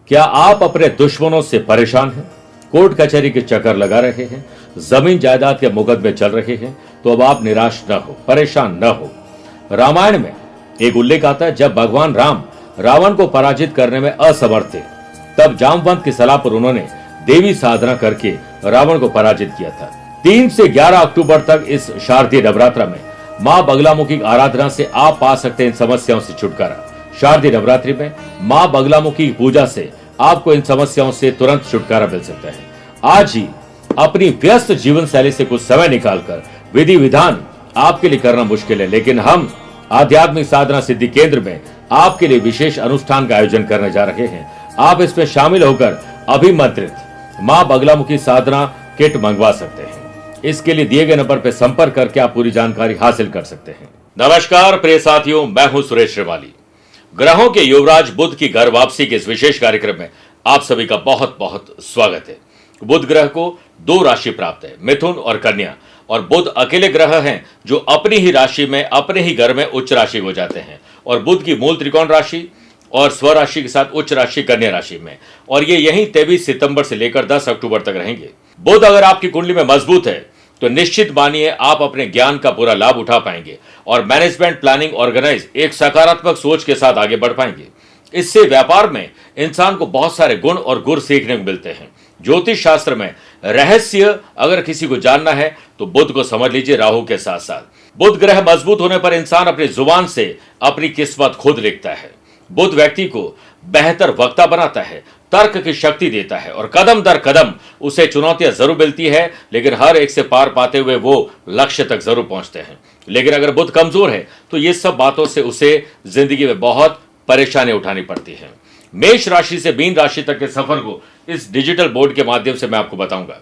क्या आप अपने दुश्मनों से परेशान हैं? कोर्ट कचहरी के चक्कर लगा रहे हैं, जमीन जायदाद के मुकदमे चल रहे हैं? तो अब आप निराश न हो, परेशान न हो। रामायण में एक उल्लेख आता है, जब भगवान राम रावण को पराजित करने में असमर्थ थे, तब जामवंत की सलाह पर उन्होंने देवी साधना करके रावण को पराजित किया था। 3 से 11 अक्टूबर तक इस शारदीय नवरात्र में मां बगलामुखी की आराधना से आप पा सकते हैं इन समस्याओं से छुटकारा। शारदीय नवरात्रि में मां बगलामुखी की पूजा से आपको इन समस्याओं से तुरंत छुटकारा मिल सकता है। आज ही अपनी व्यस्त जीवन शैली से कुछ समय निकालकर विधि विधान आपके लिए करना मुश्किल है, लेकिन हम आध्यात्मिक साधना सिद्धि केंद्र में आपके लिए विशेष अनुष्ठान का आयोजन करने जा रहे हैं। आप इसमें शामिल होकर अभिमंत्रित मां बगलामुखी साधना किट मंगवा सकते हैं। इसके लिए दिए गए नंबर पर संपर्क करके आप पूरी जानकारी हासिल कर सकते हैं। नमस्कार प्रिय साथियों, मैं हूं सुरेश श्रीवाली। ग्रहों के युवराज बुध की घर वापसी के इस विशेष कार्यक्रम में आप सभी का बहुत बहुत स्वागत है। बुध ग्रह को 2 राशि प्राप्त है, मिथुन और कन्या, और बुध अकेले ग्रह हैं जो अपनी ही राशि में, अपने ही घर में उच्च राशि हो जाते हैं। और बुध की मूल त्रिकोण राशि और स्वराशि के साथ उच्च राशि कन्या राशि में, और ये यहीं 23 सितंबर से लेकर 10 अक्टूबर तक रहेंगे। बुध अगर आपकी कुंडली में मजबूत है तो निश्चित मानिए आप अपने ज्ञान का पूरा लाभ उठा पाएंगे और मैनेजमेंट, प्लानिंग, ऑर्गेनाइज एक सकारात्मक सोच के साथ आगे बढ़ पाएंगे। इससे व्यापार में इंसान को बहुत सारे गुण और गुर सीखने को मिलते हैं। ज्योतिष शास्त्र में रहस्य अगर किसी को जानना है तो बुध को समझ लीजिए राहु के साथ साथ। बुध ग्रह मजबूत होने पर इंसान अपनी जुबान से अपनी किस्मत खुद लिखता है। बुध व्यक्ति को बेहतर वक्ता बनाता है, तर्क की शक्ति देता है और कदम दर कदम उसे चुनौतियां जरूर मिलती है, लेकिन हर एक से पार पाते हुए वो लक्ष्य तक जरूर पहुंचते हैं। लेकिन अगर बुध कमजोर है तो ये सब बातों से उसे जिंदगी में बहुत परेशानी उठानी पड़ती है। मेष राशि से मीन राशि तक के सफर को इस डिजिटल बोर्ड के माध्यम से मैं आपको बताऊंगा।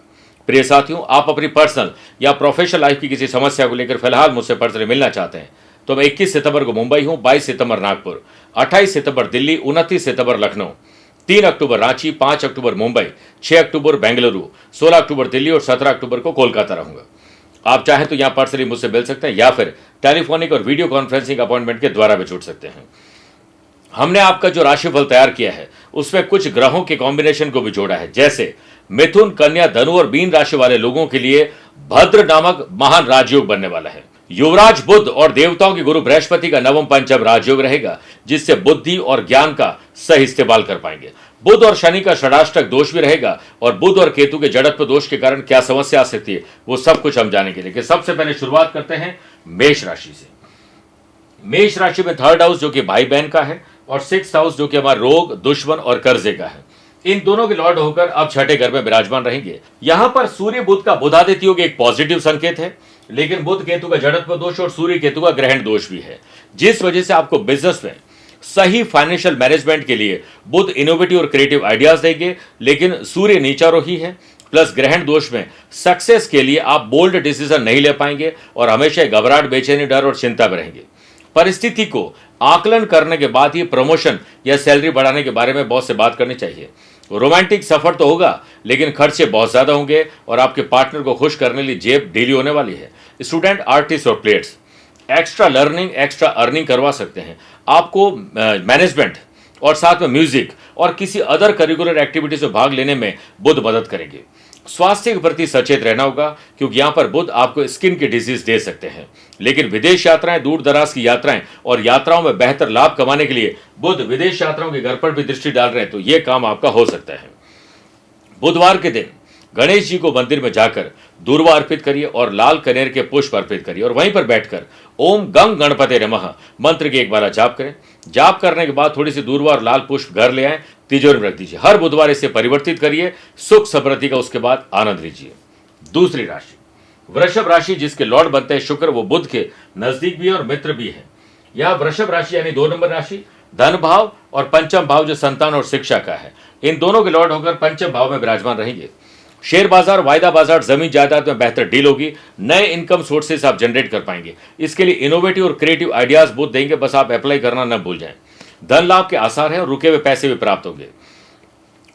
प्रिय साथियों, आप अपनी पर्सनल या प्रोफेशनल लाइफ की किसी समस्या को लेकर फिलहाल मुझसे पर्सनली मिलना चाहते हैं तो मैं 21 सितंबर को मुंबई हूं, 22 सितंबर नागपुर, 28 सितंबर दिल्ली, 29 सितंबर लखनऊ, 3 अक्टूबर रांची, 5 अक्टूबर मुंबई, 6 अक्टूबर बेंगलुरु, 16 अक्टूबर दिल्ली और 17 अक्टूबर को कोलकाता रहूंगा। आप चाहें तो यहां पर्सनली मुझसे मिल सकते हैं या फिर टेलीफोनिक और वीडियो कॉन्फ्रेंसिंग अपॉइंटमेंट के द्वारा भी जुड़ सकते हैं। हमने आपका जो राशिफल तैयार किया है उसमें कुछ ग्रहों के कॉम्बिनेशन को भी जोड़ा है, जैसे मिथुन, कन्या, धनु और मीन राशि वाले लोगों के लिए भद्र नामक महान राजयोग बनने वाला है। युवराज बुध और देवताओं के गुरु बृहस्पति का नवम पंचम राजयोग रहेगा, जिससे बुद्धि और ज्ञान का सही इस्तेमाल कर पाएंगे। बुध और शनि का षडाष्टक दोष भी रहेगा और बुध और केतु के जड़त्व दोष के कारण क्या समस्या आ सकती है वो सब कुछ हम जानेंगे। लेकिन सबसे पहले शुरुआत करते हैं मेष राशि से। मेष राशि में 3rd हाउस जो कि भाई बहन का है और 6th हाउस जो कि हमारा रोग, दुश्मन और कर्जे का है, इन दोनों के लॉर्ड होकर अब 6ठे घर में विराजमान रहेंगे। यहां पर सूर्य बुध का बुधादित्य योग एक पॉजिटिव संकेत है, लेकिन बुध केतु का जड़त्व दोष और सूर्य केतु का ग्रहण दोष भी है, जिस वजह से आपको बिजनेस में सही फाइनेंशियल मैनेजमेंट के लिए बुध इनोवेटिव और क्रिएटिव आइडियाज देंगे, लेकिन सूर्य नीचारोही है प्लस ग्रहण दोष में सक्सेस के लिए आप बोल्ड डिसीजन नहीं ले पाएंगे और हमेशा घबराहट, बेचैनी, डर और चिंता में रहेंगे। परिस्थिति को आकलन करने के बाद ही प्रमोशन या सैलरी बढ़ाने के बारे में बहुत से बात करनी चाहिए। रोमांटिक सफर तो होगा, लेकिन खर्चे बहुत ज्यादा होंगे और आपके पार्टनर को खुश करने के लिए जेब ढीली होने वाली है। स्टूडेंट, आर्टिस्ट और players extra learning, extra earning करवा सकते हैं। आपको मैनेजमेंट और साथ में म्यूजिक और किसी अदर करिकुलर एक्टिविटीज में भाग लेने में बुध मदद करेंगे। स्वास्थ्य के प्रति सचेत रहना होगा, क्योंकि यहां पर बुध आपको स्किन की डिजीज दे सकते हैं। लेकिन विदेश यात्राएं, दूर दराज की यात्राएं और यात्राओं में बेहतर लाभ कमाने के लिए बुध विदेश यात्राओं के घर पर भी दृष्टि डाल रहे हैं, तो यह काम आपका हो सकता है। बुधवार के दिन गणेश जी को मंदिर में जाकर दूर्वा अर्पित करिए और लाल कनेर के पुष्प अर्पित करिए और वहीं पर बैठकर ओम गंग गणपते नमः मंत्र के एक बार जाप करें। जाप करने के बाद थोड़ी सी दूर्वा और लाल पुष्प घर ले आए, तिजोरी में रख दीजिए। हर बुधवार इसे परिवर्तित करिए, सुख समृद्धि का उसके बाद आनंद लीजिए। दूसरी राशि वृषभ राशि, जिसके लॉर्ड बनते हैं शुक्र, वो बुध के नजदीक भी है और मित्र भी है। यह वृषभ राशि यानी 2 नंबर राशि धन भाव और पंचम भाव जो संतान और शिक्षा का है, इन दोनों के लॉर्ड होकर पंचम भाव में विराजमान रहेंगे। शेयर बाजार, वायदा बाजार, जमीन जायदाद में बेहतर डील होगी। नए इनकम सोर्सेस आप जनरेट कर पाएंगे। इसके लिए इनोवेटिव और क्रिएटिव आइडियाज बुध देंगे, बस आप अप्लाई करना न भूल जाएं। धन लाभ के आसार हैं और रुके हुए पैसे भी प्राप्त होंगे।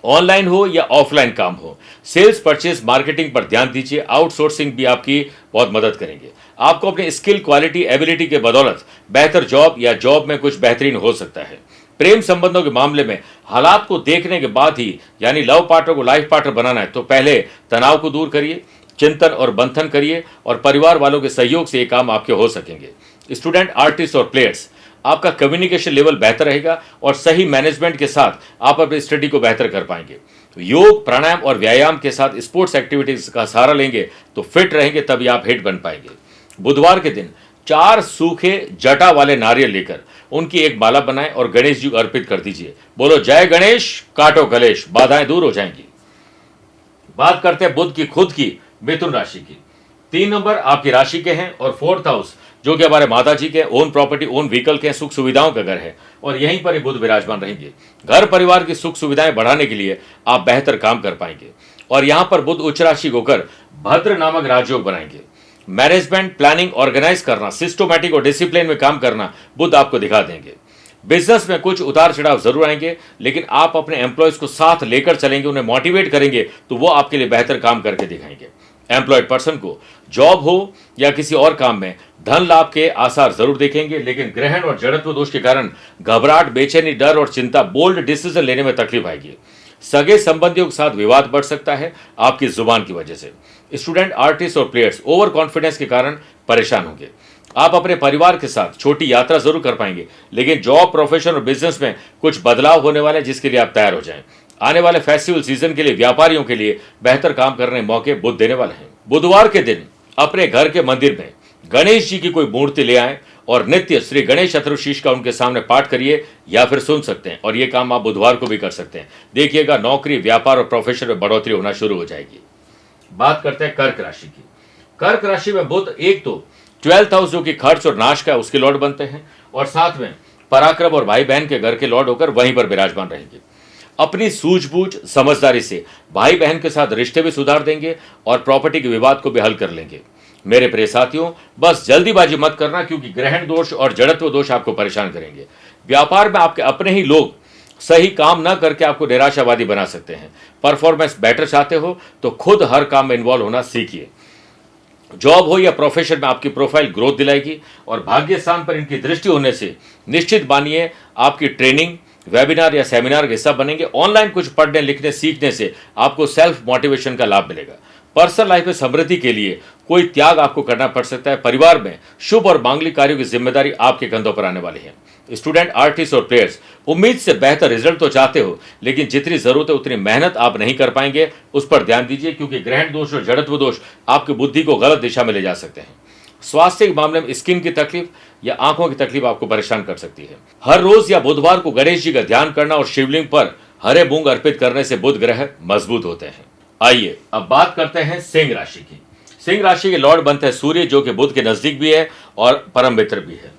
ऑनलाइन हो या ऑफलाइन काम हो, सेल्स, परचेज, मार्केटिंग पर ध्यान दीजिए। आउटसोर्सिंग भी आपकी बहुत मदद करेंगे। आपको अपनी स्किल, क्वालिटी, एबिलिटी के बदौलत बेहतर जॉब या जॉब में कुछ बेहतरीन हो सकता है। प्रेम संबंधों के मामले में हालात को देखने के बाद ही, यानी लव पार्टनर को लाइफ पार्टनर बनाना है, तो पहले तनाव को दूर करिए, चिंतन और मंथन करिए और परिवार वालों के सहयोग से ये काम आपके हो सकेंगे। स्टूडेंट, आर्टिस्ट और प्लेयर्स, आपका कम्युनिकेशन लेवल बेहतर रहेगा और सही मैनेजमेंट के साथ आप अपनी स्टडी को बेहतर कर पाएंगे। योग, प्राणायाम और व्यायाम के साथ स्पोर्ट्स एक्टिविटीज का सहारा लेंगे तो फिट रहेंगे, तभी आप हिट बन पाएंगे। बुधवार के दिन 4 सूखे जटा वाले नारियल लेकर उनकी एक माला बनाएं और गणेश जी को अर्पित कर दीजिए। बोलो जय गणेश, काटो कलेश, बाधाएं दूर हो जाएंगी। बात करते हैं बुध की खुद की मिथुन राशि की। 3 नंबर आपकी राशि के हैं और 4th हाउस जो कि हमारे माता जी के ओन प्रॉपर्टी, ओन व्हीकल के सुख सुविधाओं का घर है और यहीं पर ही बुध विराजमान रहेंगे। घर परिवार की सुख सुविधाएं बढ़ाने के लिए आप बेहतर काम कर पाएंगे और यहां पर बुध उच्च राशि होकर भद्र नामक राजयोग बनाएंगे। मैनेजमेंट, प्लानिंग, ऑर्गेनाइज करना, सिस्टमैटिक और डिसिप्लिन में काम करना बुध आपको दिखा देंगे। बिजनेस में कुछ उतार चढ़ाव जरूर आएंगे, लेकिन आप अपने एम्प्लॉयज को साथ लेकर चलेंगे, उन्हें मोटिवेट करेंगे तो वो आपके लिए बेहतर काम करके दिखाएंगे। एम्प्लॉयड पर्सन को जॉब हो या किसी और काम में धन लाभ के आसार जरूर देखेंगे, लेकिन ग्रहण और जड़त्व दोष के कारण घबराहट, बेचैनी, डर और चिंता, बोल्ड डिसीजन लेने में तकलीफ आएगी। सगे संबंधियों के साथ विवाद बढ़ सकता है आपकी जुबान की वजह से। स्टूडेंट, आर्टिस्ट और प्लेयर्स ओवर कॉन्फिडेंस के कारण परेशान होंगे। आप अपने परिवार के साथ छोटी यात्रा जरूर कर पाएंगे, लेकिन जॉब, प्रोफेशन और बिजनेस में कुछ बदलाव होने वाले हैं, जिसके लिए आप तैयार हो जाएं। आने वाले फेस्टिवल सीजन के लिए व्यापारियों के लिए बेहतर काम करने मौके बुध देने वाले हैं। बुधवार के दिन अपने घर के मंदिर में गणेश जी की कोई मूर्ति ले आएं और नित्य श्री गणेश चतुर्शीष का उनके सामने पाठ करिए या फिर सुन सकते हैं, और ये काम आप बुधवार को भी कर सकते हैं। देखिएगा नौकरी, व्यापार और प्रोफेशन में बढ़ोतरी होना शुरू हो जाएगी। बात करते हैं कर्क राशि की। कर्क राशि में बुध एक तो 12th हाउस जो कि खर्च और नाश का उसके लॉर्ड बनते हैं और साथ में पराक्रम और भाई बहन के घर के लॉर्ड होकर वहीं पर विराजमान रहेंगे। अपनी सूझबूझ, समझदारी से भाई बहन के साथ रिश्ते भी सुधार देंगे और प्रॉपर्टी के विवाद को भी हल कर लेंगे। मेरे प्रिय साथियों, बस जल्दीबाजी मत करना, क्योंकि ग्रहण दोष और जड़त्व दोष आपको परेशान करेंगे। व्यापार में आपके अपने ही लोग सही काम न करके आपको निराशावादी बना सकते हैं। परफॉर्मेंस बेटर चाहते हो तो खुद हर काम में इन्वॉल्व होना सीखिए। जॉब हो या प्रोफेशन में आपकी प्रोफाइल ग्रोथ दिलाएगी और भाग्य स्थान पर इनकी दृष्टि होने से निश्चित मानिए आपकी ट्रेनिंग, वेबिनार या सेमिनार के हिस्सा बनेंगे। ऑनलाइन कुछ पढ़ने, लिखने, सीखने से आपको सेल्फ मोटिवेशन का लाभ मिलेगा। पर्सनल लाइफ में समृद्धि के लिए कोई त्याग आपको करना पड़ सकता है। परिवार में शुभ और मांगलिक कार्यों की जिम्मेदारी आपके कंधों पर आने वाली है। स्टूडेंट, आर्टिस्ट और प्लेयर्स, उम्मीद से बेहतर रिजल्ट तो चाहते हो, लेकिन जितनी जरूरत है उतनी मेहनत आप नहीं कर पाएंगे। उस पर ध्यान दीजिए, क्योंकि ग्रहण दोष और जड़त्व दोष आपकी बुद्धि को गलत दिशा में ले जा सकते हैं। स्वास्थ्य के मामले में स्किन की तकलीफ या आंखों की तकलीफ आपको परेशान कर सकती है। हर रोज या बुधवार को गणेश जी का ध्यान करना और शिवलिंग पर हरे मूंग अर्पित करने से बुध ग्रह मजबूत होते हैं। आइए अब बात करते हैं सिंह राशि की। सिंह राशि के लॉर्ड बनते हैं सूर्य, जो कि बुध के नजदीक भी है और परम मित्र भी है।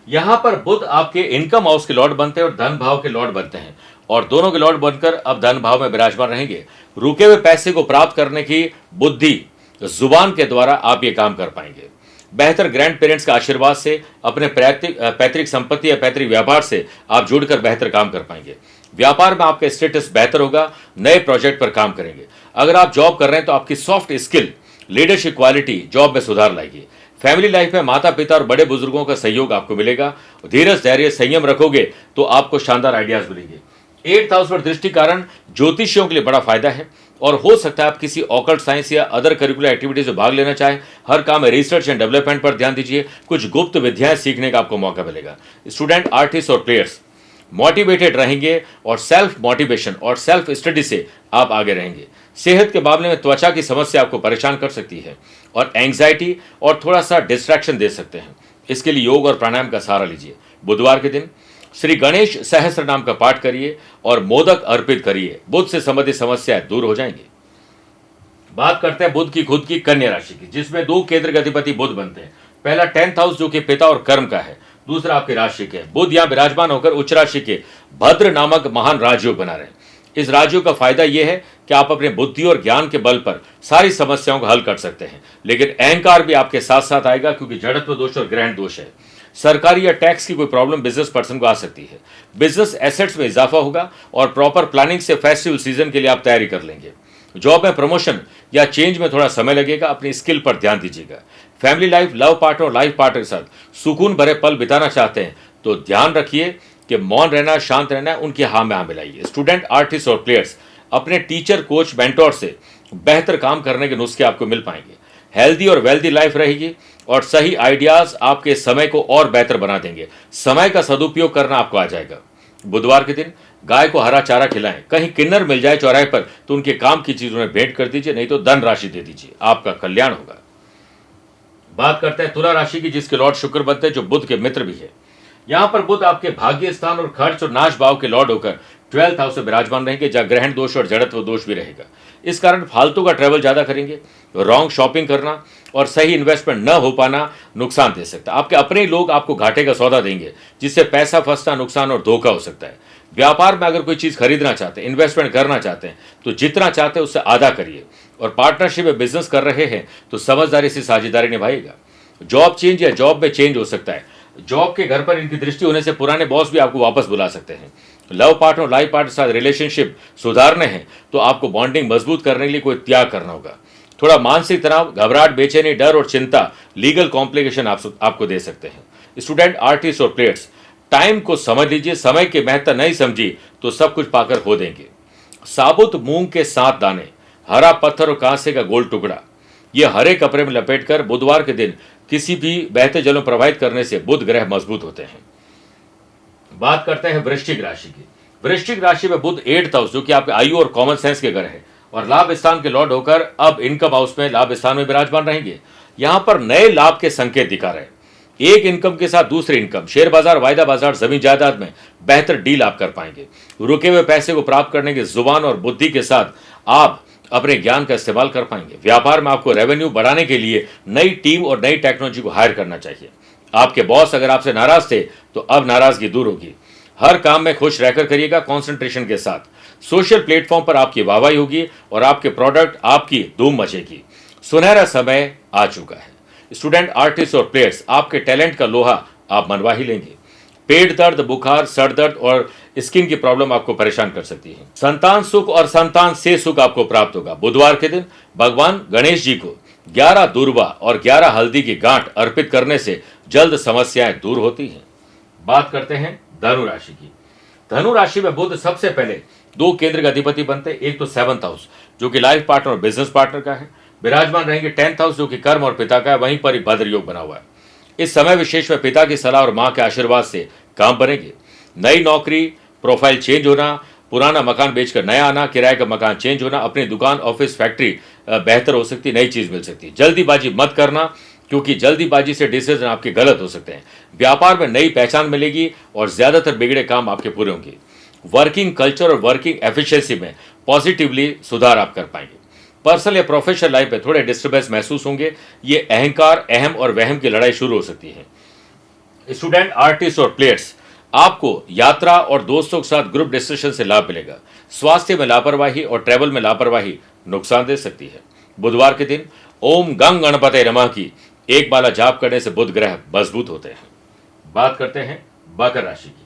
यहां पर बुध आपके इनकम हाउस के लॉर्ड बनते हैं और धन भाव के लॉर्ड बनते हैं, और दोनों के लॉर्ड बनकर अब धन भाव में विराजमान रहेंगे। रुके हुए पैसे को प्राप्त करने की बुद्धि जुबान के द्वारा आप ये काम कर पाएंगे। बेहतर ग्रैंड पेरेंट्स का आशीर्वाद से, अपने पैतृक संपत्ति या पैतृक व्यापार से आप जुड़कर बेहतर काम कर पाएंगे। व्यापार में आपका स्टेटस बेहतर होगा, नए प्रोजेक्ट पर काम करेंगे। अगर आप जॉब कर रहे हैं तो आपकी soft skill, leadership quality job में सुधार लाएगी। फैमिली लाइफ में माता पिता और बड़े बुजुर्गों का सहयोग आपको मिलेगा। धीरज, धैर्य, संयम रखोगे तो आपको शानदार आइडियाज मिलेंगे। 8th हाउस पर दृष्टि कारण ज्योतिषियों के लिए बड़ा फायदा है और हो सकता है आप किसी ऑकल्ट साइंस या अदर करिकुलर एक्टिविटीज में भाग लेना चाहें। हर काम में रिसर्च एंड डेवलपमेंट पर ध्यान दीजिए। कुछ गुप्त विद्याएं सीखने का आपको मौका मिलेगा। स्टूडेंट, आर्टिस्ट और प्लेयर्स मोटिवेटेड रहेंगे और सेल्फ मोटिवेशन और सेल्फ स्टडी से आप आगे रहेंगे। सेहत के मामले में त्वचा की समस्या आपको परेशान कर सकती है और एंग्जाइटी और थोड़ा सा डिस्ट्रैक्शन दे सकते हैं। इसके लिए योग और प्राणायाम का सहारा लीजिए। बुधवार के दिन श्री गणेश सहस्त्र नाम का पाठ करिए और मोदक अर्पित करिए। बुध से संबंधित समस्याएं दूर हो जाएंगी। बात करते हैं बुध की खुद की कन्या राशि की, जिसमें 2 केंद्र के अधिपति बुध बनते हैं। पहला 10th हाउस जो कि पिता और कर्म का है, दूसरा आपकी राशि के। बुध यहां विराजमान होकर उच्च राशि के भद्र नामक महान राजयोग बना रहे हैं। इस राजयोग का फायदा यह है कि आप अपने बुद्धि और ज्ञान के बल पर सारी समस्याओं को हल कर सकते हैं, लेकिन अहंकार भी आपके साथ साथ आएगा, क्योंकि जड़त्व दोष और ग्रहण दोष है। सरकारी या टैक्स की कोई प्रॉब्लम बिजनेस पर्सन को आ सकती है। बिजनेस एसेट्स में इजाफा होगा और प्रॉपर प्लानिंग से फेस्टिवल सीजन के लिए आप तैयारी कर लेंगे। जॉब में प्रमोशन या चेंज में थोड़ा समय लगेगा, अपनी स्किल पर ध्यान दीजिएगा। फैमिली लाइफ, लव पार्टनर और लाइफ पार्टनर के साथ सुकून भरे पल बिताना चाहते हैं तो ध्यान रखिए कि कि मौन रहना, शांत रहना है, उनकी हाँ में हाँ मिलाइए। स्टूडेंट, आर्टिस्ट और प्लेयर्स अपने टीचर, कोच, मेंटोर से बेहतर काम करने के नुस्खे आपको मिल पाएंगे। हेल्दी और वेल्दी लाइफ रहेगी और सही आइडियाज आपके समय को और बेहतर बना देंगे। समय का सदुपयोग करना आपको आ जाएगा। बुधवार के दिन गाय को हरा चारा खिलाएं। कहीं किन्नर मिल जाए चौराहे पर तो उनके काम की चीज उन्हें भेंट कर दीजिए, नहीं तो धन राशि दे दीजिए, आपका कल्याण होगा। बात करते हैं तुला राशि की, जिसके लॉर्ड शुक्र बनते हैं, जो बुध के मित्र भी है। यहां पर बुध आपके भाग्य स्थान और खर्च और नाश भाव के लॉर्ड होकर 12th हाउस से विराजमान रहेंगे, जहां ग्रहण दोष और जड़त्व दोष भी रहेगा। इस कारण फालतू का ट्रैवल ज्यादा करेंगे। रॉन्ग शॉपिंग करना और सही इन्वेस्टमेंट न हो पाना नुकसान दे सकता है। आपके अपने ही लोग आपको घाटे का सौदा देंगे, जिससे पैसा फंसना, नुकसान और धोखा हो सकता है। व्यापार में अगर कोई चीज खरीदना चाहते हैं, इन्वेस्टमेंट करना चाहते हैं, तो जितना चाहते हैं उससे आधा करिए। और पार्टनरशिप में बिजनेस कर रहे हैं तो समझदारी से साझेदारी निभाइएगा। जॉब चेंज या जॉब में चेंज हो सकता है। जॉब के घर पर इनकी दृष्टि होने से पुराने बॉस भी आपको वापस बुला सकते हैं। लव पार्टनर और लाइफ पार्टनर के साथ रिलेशनशिप सुधारने हैं तो आपको बॉन्डिंग मजबूत करने के लिए कोई त्याग करना होगा। थोड़ा मानसिक तनाव, घबराहट, बेचैनी, डर और चिंता, लीगल कॉम्प्लिकेशन आपको दे सकते हैं। स्टूडेंट, आर्टिस्ट और प्लेयर्स टाइम को समझ लीजिए। समय की महत्ता नहीं समझी तो सब कुछ पाकर खो देंगे। साबुत मूंग के 7 दाने, हरा पत्थर और कांसे का गोल टुकड़ा, यह हरे कपड़े में लपेटकर बुधवार के दिन किसी भी बहते जल में प्रवाहित करने से बुध ग्रह मजबूत होते हैं। बात करते हैं वृश्चिक राशि की। वृश्चिक राशि में बुध 8th हाउस, जो कि आपके आयु और कॉमन सेंस के घर है, और लाभ स्थान के लॉर्ड होकर अब इनकम हाउस में, लाभ स्थान में विराजमान रहेंगे। यहां पर नए लाभ के संकेत दिखा रहे हैं। एक इनकम के साथ दूसरी इनकम, शेयर बाजार, वायदा बाजार, जमीन जायदाद में बेहतर डील आप कर पाएंगे। रुके हुए पैसे को प्राप्त करने की जुबान और बुद्धि के साथ आप अपने ज्ञान का इस्तेमाल कर पाएंगे। व्यापार में आपको रेवेन्यू बढ़ाने के लिए नई टीम और नई टेक्नोलॉजी को हायर करना चाहिए। आपके बॉस अगर आपसे नाराज थे तो अब नाराजगी दूर होगी। हर काम में खुश रहकर करिएगा, कंसंट्रेशन के साथ। सोशल प्लेटफॉर्म पर आपकी वाहवाही होगी और आपके प्रोडक्ट आपकी धूम मचेगी। सुनहरा समय आ चुका है। स्टूडेंट, आर्टिस्ट और प्लेयर्स आपके टैलेंट का लोहा आप मनवा ही लेंगे। पेट दर्द, बुखार, सर दर्द और स्किन की प्रॉब्लम आपको परेशान कर सकती है। संतान सुख और संतान से सुख आपको प्राप्त होगा। बुधवार के दिन भगवान गणेश जी को 11 दूर्वा और 11 हल्दी की गांठ अर्पित करने से जल्द समस्याएं दूर होती हैं। बात करते हैं धनु राशि की। धनु राशि में बुध सबसे पहले 2 केंद्र का अधिपति बनते हैं। एक तो 7th हाउस, जो कि लाइफ पार्टनर और बिजनेस पार्टनर का है, विराजमान रहेंगे। 10th हाउस, जो कि कर्म और पिता का है, वहीं पर ही भद्र योग बना हुआ है। इस समय विशेष में पिता की सलाह और मां के आशीर्वाद से काम बनेंगे। नई नौकरी, प्रोफाइल चेंज होना, पुराना मकान बेचकर नया आना, किराए का मकान चेंज होना, अपनी दुकान, ऑफिस, फैक्ट्री बेहतर हो सकती है, नई चीज मिल सकती है। जल्दीबाजी मत करना, क्योंकि जल्दीबाजी से डिसीजन आपके गलत हो सकते हैं। व्यापार में नई पहचान मिलेगी और ज्यादातर बिगड़े काम आपके पूरे होंगे। वर्किंग कल्चर और वर्किंग एफिशिएंसी में पॉजिटिवली सुधार आप कर पाएंगे। पर्सनल या प्रोफेशनल लाइफ में थोड़े डिस्टर्बेंस महसूस होंगे। ये अहंकार, अहम और वहम की लड़ाई शुरू हो सकती है। स्टूडेंट, आर्टिस्ट और प्लेयर्स आपको यात्रा और दोस्तों के साथ ग्रुप डिस्कशन से लाभ मिलेगा। स्वास्थ्य में लापरवाही और ट्रैवल में लापरवाही नुकसान दे सकती है। बुधवार के दिन ओम गंग गणपते नमः की एक माला जाप करने से बुध ग्रह मजबूत होते हैं। बात करते हैं मकर राशि की।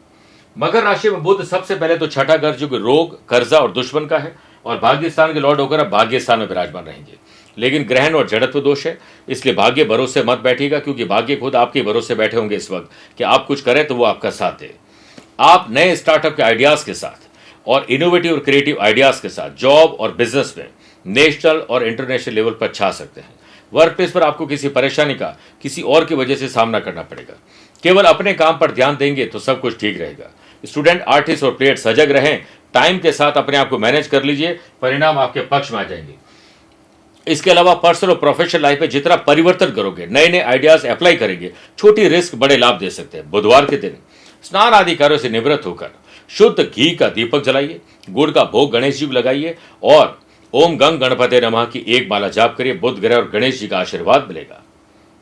मकर राशि में बुध सबसे पहले तो 6ठा घर, जो कि रोग, कर्जा और दुश्मन का है, और भाग्य स्थान के लॉर्ड होकर अब भाग्य स्थान में विराजमान रहेंगे। लेकिन ग्रहण और जड़त्व दोष है, इसलिए भाग्य भरोसे मत बैठिएगा, क्योंकि भाग्य खुद आपके भरोसे बैठे होंगे इस वक्त कि आप कुछ करें तो वो आपका साथ दे। आप नए स्टार्टअप के आइडियाज के साथ और इनोवेटिव और क्रिएटिव आइडियाज के साथ जॉब और बिजनेस में नेशनल और इंटरनेशनल लेवल पर छा सकते हैं। वर्क प्लेस पर आपको किसी परेशानी का किसी और की वजह से सामना करना पड़ेगा। केवल अपने काम पर ध्यान देंगे तो सब कुछ ठीक रहेगा। स्टूडेंट, आर्टिस्ट और प्लेयर सजग रहें, टाइम के साथ अपने आप को मैनेज कर लीजिए, परिणाम आपके पक्ष में आ जाएंगे। इसके अलावा पर्सनल और प्रोफेशनल लाइफ में जितना परिवर्तन करोगे, नए नए आइडियाज अप्लाई करेंगे, छोटी रिस्क बड़े लाभ दे सकते हैं। बुधवार के दिन स्नान आदि कार्यों से निवृत्त होकर शुद्ध घी का दीपक जलाइए, गुड़ का भोग गणेश जी को लगाइए और ओम गंग गणपते नमः की एक माला जाप करिए। बुध ग्रह और गणेश जी का आशीर्वाद मिलेगा।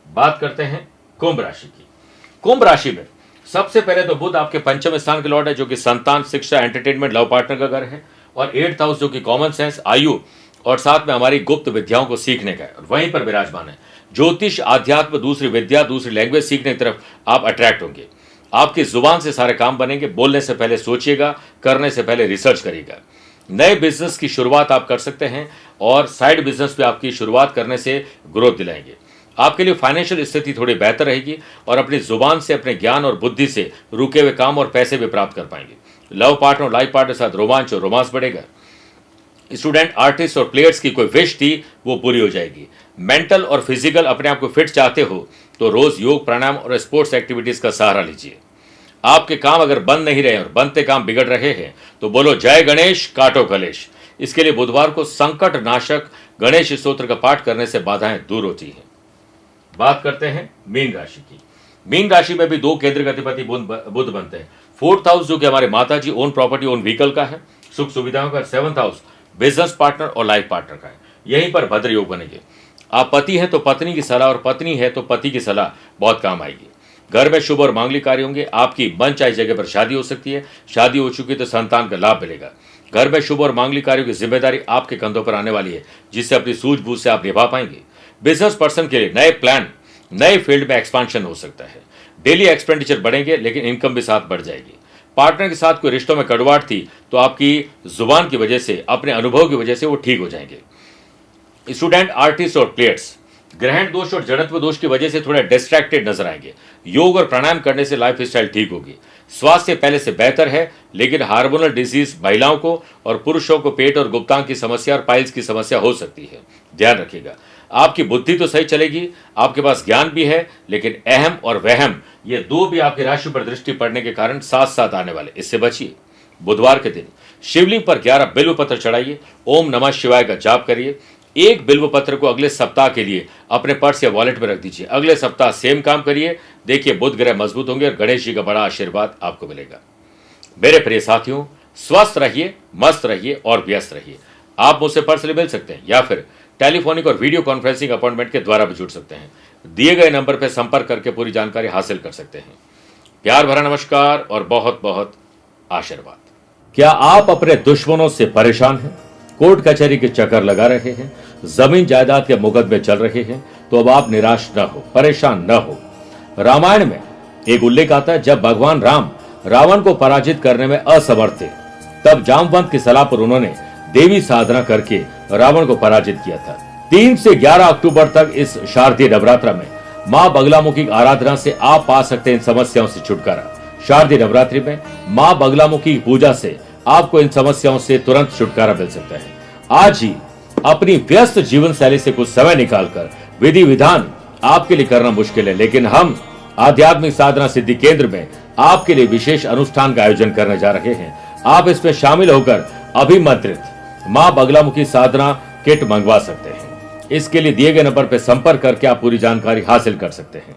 बात करते हैं कुंभ राशि की। कुंभ राशि में सबसे पहले तो बुध आपके पंचम स्थान के लॉर्ड है, जो कि संतान, शिक्षा, एंटरटेनमेंट, लव पार्टनर का घर है, और 8th हाउस, जो कि कॉमन सेंस, आयु और साथ में हमारी गुप्त विद्याओं को सीखने का है, और वहीं पर विराजमान है। ज्योतिष, आध्यात्म, दूसरी विद्या, दूसरी लैंग्वेज सीखने की तरफ आप अट्रैक्ट होंगे। आपकी जुबान से सारे काम बनेंगे। बोलने से पहले सोचिएगा, करने से पहले रिसर्च करिएगा। नए बिजनेस की शुरुआत आप कर सकते हैं और साइड बिजनेस पे आपकी शुरुआत करने से ग्रोथ दिलाएंगे। आपके लिए फाइनेंशियल स्थिति थोड़ी बेहतर रहेगी और अपनी जुबान से, अपने ज्ञान और बुद्धि से रुके हुए काम और पैसे भी प्राप्त कर पाएंगे। लव पार्टनर और लाइफ पार्टनर के साथ रोमांच और रोमांस बढ़ेगा। स्टूडेंट, आर्टिस्ट और प्लेयर्स की कोई विश थी वो पूरी हो जाएगी। मेंटल और फिजिकल अपने आप को फिट चाहते हो तो रोज योग, प्राणायाम और स्पोर्ट्स एक्टिविटीज का सहारा लीजिए। आपके काम अगर बंद नहीं रहे और बनते काम बिगड़ रहे हैं तो बोलो जय गणेश, काटो कलेश। इसके लिए बुधवार को संकट नाशक गणेश स्तोत्र का पाठ करने से बाधाएं दूर होती हैं। बात करते हैं मीन राशि की। मीन राशि में भी 2 केंद्र अधिपति बुध बनते हैं। 4th हाउस जो कि हमारे माता जी, ओन प्रॉपर्टी, ओन व्हीकल का है, सुख सुविधाओं का। 7th हाउस बिजनेस पार्टनर और लाइफ पार्टनर का है। यहीं पर भद्र योग बनेंगे। आप पति हैं तो पत्नी की सलाह और पत्नी है तो पति की सलाह बहुत काम आएगी। घर में शुभ और मांगलिक कार्य होंगे। आपकी मनचाही जगह पर शादी हो सकती है। शादी हो चुकी तो संतान का लाभ मिलेगा। घर में शुभ और मांगलिक कार्यों की जिम्मेदारी आपके कंधों पर आने वाली है, जिससे अपनी सूझबूझ से आप निभा पाएंगे। बिजनेस पर्सन के लिए नए प्लान, नए फील्ड में एक्सपांशन हो सकता है। डेली एक्सपेंडिचर बढ़ेंगे लेकिन इनकम भी साथ बढ़ जाएगी। पार्टनर के साथ कोई रिश्तों में कड़वाहट थी तो आपकी जुबान की वजह से, अपने अनुभव की वजह से वो ठीक हो जाएंगे। स्टूडेंट, आर्टिस्ट और प्लेयर्स ग्रहण दोष और जड़त्व दोष की वजह से थोड़ा डिस्ट्रैक्टेड नजर आएंगे। योग और प्राणायाम करने से लाइफ स्टाइल ठीक होगी। स्वास्थ्य पहले से बेहतर है, लेकिन हार्मोनल डिजीज महिलाओं को और पुरुषों को पेट और गुप्तांग की समस्या और पाइल्स की समस्या हो सकती है। ध्यान रखिएगा। आपकी बुद्धि तो सही चलेगी, आपके पास ज्ञान भी है, लेकिन अहम और वहम ये 2 भी आपकी राशि पर दृष्टि पड़ने के कारण साथ साथ आने वाले, इससे बचिए। बुधवार के दिन शिवलिंग पर 11 बिल्व पत्र चढ़ाइए। ओम नमः शिवाय का जाप करिए। एक बिल्व पत्र को अगले सप्ताह के लिए अपने पर्स या वॉलेट में रख दीजिए। अगले सप्ताह सेम काम करिए। देखिए बुध ग्रह मजबूत होंगे और गणेश जी का बड़ा आशीर्वाद आपको मिलेगा। मेरे प्रिय साथियों, स्वस्थ रहिए, मस्त रहिए और व्यस्त रहिए। आप मुझसे पर्सनली मिल सकते हैं या फिर टेलीफोनिक और वीडियो कॉन्फ्रेंसिंग अपॉइंटमेंट के द्वारा भी जुड़ सकते हैं। दिए गए नंबर पर संपर्क करके पूरी जानकारी हासिल कर सकते हैं। प्यार भरा नमस्कार और बहुत बहुत आशीर्वाद। क्या आप अपने दुश्मनों से परेशान हैं? कोर्ट कचहरी के चक्कर लगा रहे हैं, जमीन जायदाद के मुकदमे चल रहे हैं, तो अब आप निराश न हो, परेशान न हो। रामायण में एक उल्लेख आता है, जब भगवान राम रावण को पराजित करने में असमर्थ थे, तब जामवंत की सलाह पर उन्होंने देवी साधना करके रावण को पराजित किया था। 3 से 11 अक्टूबर तक इस शारदीय नवरात्र में मां बगलामुखी की आराधना से आप पा सकते हैं इन समस्याओं से छुटकारा। शारदीय नवरात्रि में मां बगलामुखी की पूजा से आपको इन समस्याओं से तुरंत छुटकारा मिल सकता है। आज ही अपनी व्यस्त जीवन शैली से कुछ समय निकालकर, विधि विधान आपके लिए करना मुश्किल है, लेकिन हम आध्यात्मिक साधना सिद्धि केंद्र में आपके लिए विशेष अनुष्ठान का आयोजन करने जा रहे हैं। आप इसमें शामिल होकर अभिमंत्रित मां बगलामुखी साधना किट मंगवा सकते हैं। इसके लिए दिए गए नंबर पर संपर्क करके आप पूरी जानकारी हासिल कर सकते हैं।